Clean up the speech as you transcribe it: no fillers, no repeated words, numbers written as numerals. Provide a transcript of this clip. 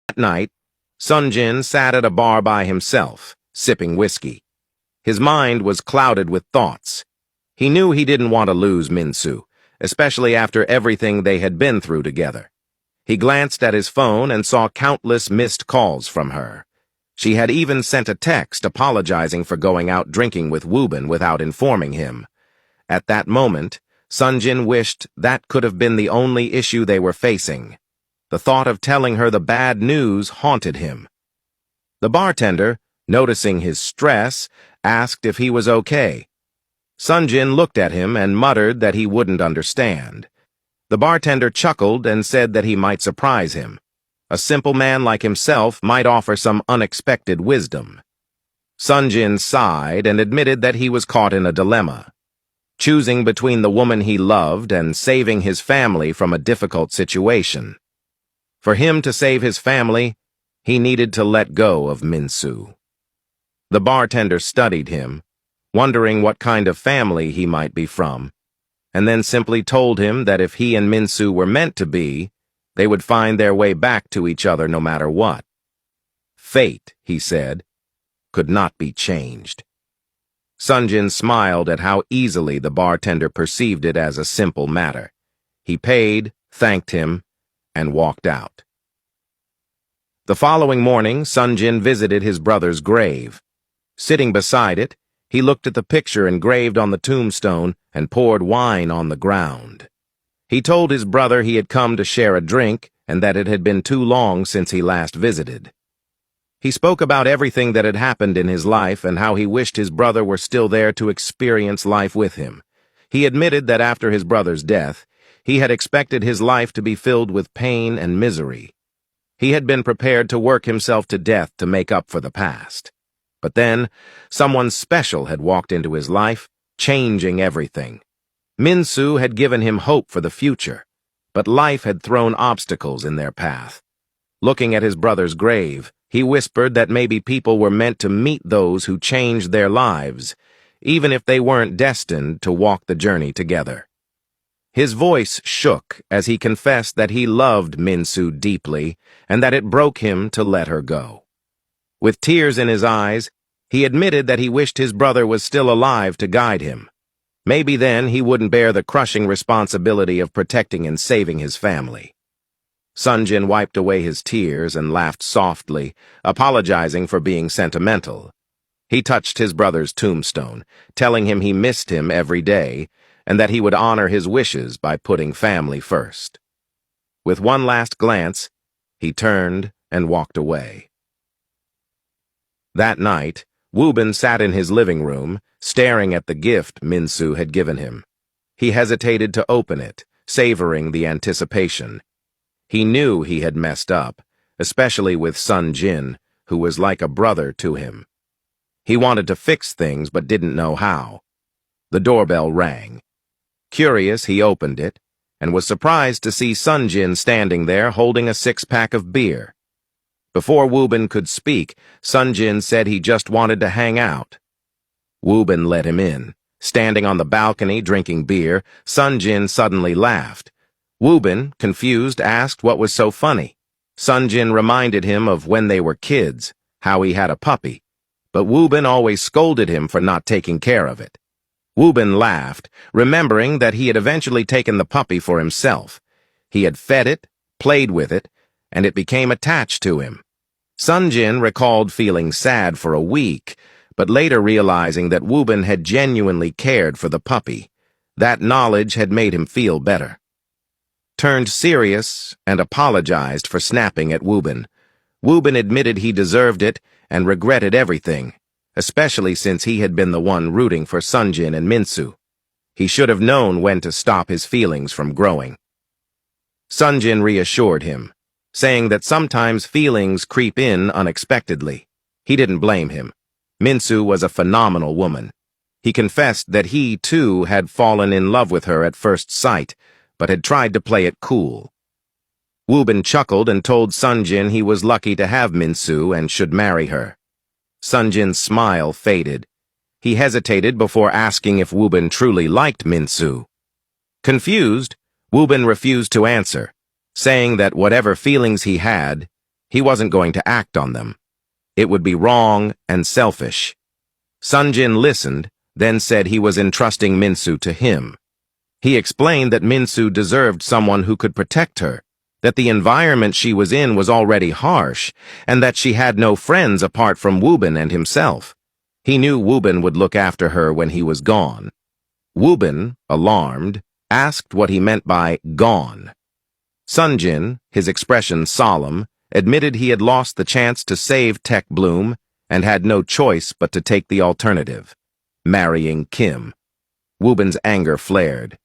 That night, Sunjin sat at a bar by himself, sipping whiskey. His mind was clouded with thoughts. He knew he didn't want to lose Minsu, especially after everything they had been through together. He glanced at his phone and saw countless missed calls from her. She had even sent a text apologizing for going out drinking with Woobin without informing him. At that moment, Sunjin wished that could have been the only issue they were facing. The thought of telling her the bad news haunted him. The bartender, noticing his stress, asked if he was okay. Sunjin looked at him and muttered that he wouldn't understand. The bartender chuckled and said that he might surprise him. A simple man like himself might offer some unexpected wisdom. Sunjin sighed and admitted that he was caught in a dilemma, choosing between the woman he loved and saving his family from a difficult situation. For him to save his family, he needed to let go of Minsu. The bartender studied him, wondering what kind of family he might be from, and then simply told him that if he and Minsu were meant to be, they would find their way back to each other no matter what. Fate, he said, could not be changed. Sunjin smiled at how easily the bartender perceived it as a simple matter. He paid, thanked him, and walked out. The following morning, Sunjin visited his brother's grave. Sitting beside it, he looked at the picture engraved on the tombstone and poured wine on the ground. He told his brother he had come to share a drink and that it had been too long since he last visited. He spoke about everything that had happened in his life and how he wished his brother were still there to experience life with him. He admitted that after his brother's death, he had expected his life to be filled with pain and misery. He had been prepared to work himself to death to make up for the past. But then, someone special had walked into his life, changing everything. Minsu had given him hope for the future, but life had thrown obstacles in their path. Looking at his brother's grave, he whispered that maybe people were meant to meet those who changed their lives, even if they weren't destined to walk the journey together. His voice shook as he confessed that he loved Minsu deeply and that it broke him to let her go. With tears in his eyes, he admitted that he wished his brother was still alive to guide him. Maybe then he wouldn't bear the crushing responsibility of protecting and saving his family. Sunjin wiped away his tears and laughed softly, apologizing for being sentimental. He touched his brother's tombstone, telling him he missed him every day, and that he would honor his wishes by putting family first. With one last glance, he turned and walked away. That night, Woobin sat in his living room, staring at the gift Minsu had given him. He hesitated to open it, savoring the anticipation. He knew he had messed up, especially with Sunjin, who was like a brother to him. He wanted to fix things but didn't know how. The doorbell rang. Curious, he opened it, and was surprised to see Sunjin standing there holding a six-pack of beer. Before Woobin could speak, Sunjin said he just wanted to hang out. Woobin let him in. Standing on the balcony drinking beer, Sunjin suddenly laughed. Woobin, confused, asked what was so funny. Sunjin reminded him of when they were kids, how he had a puppy, but Woobin always scolded him for not taking care of it. Woobin laughed, remembering that he had eventually taken the puppy for himself. He had fed it, played with it, and it became attached to him. Sunjin recalled feeling sad for a week, but later realizing that Woobin had genuinely cared for the puppy. That knowledge had made him feel better. Turned serious and apologized for snapping at Woobin. Woobin admitted he deserved it and regretted everything, especially since he had been the one rooting for Sunjin and Minsu. He should have known when to stop his feelings from growing. Sunjin reassured him, saying that sometimes feelings creep in unexpectedly. He didn't blame him. Minsu was a phenomenal woman. He confessed that he, too, had fallen in love with her at first sight, but had tried to play it cool. Woobin chuckled and told Sunjin he was lucky to have Minsu and should marry her. Sunjin's smile faded. He hesitated before asking if Woobin truly liked Minsu. Confused, Woobin refused to answer, saying that whatever feelings he had, He wasn't going to act on them. It would be wrong and selfish. Sunjin listened, then said he was entrusting Minsu to him. He explained that Minsu deserved someone who could protect her, that the environment she was in was already harsh, and that she had no friends apart from Wubin and himself. He knew Wubin would look after her when he was gone. Wubin, alarmed, asked what he meant by gone. Sunjin, his expression solemn, admitted he had lost the chance to save Tech Bloom and had no choice but to take the alternative, marrying Kim. Wubin's anger flared.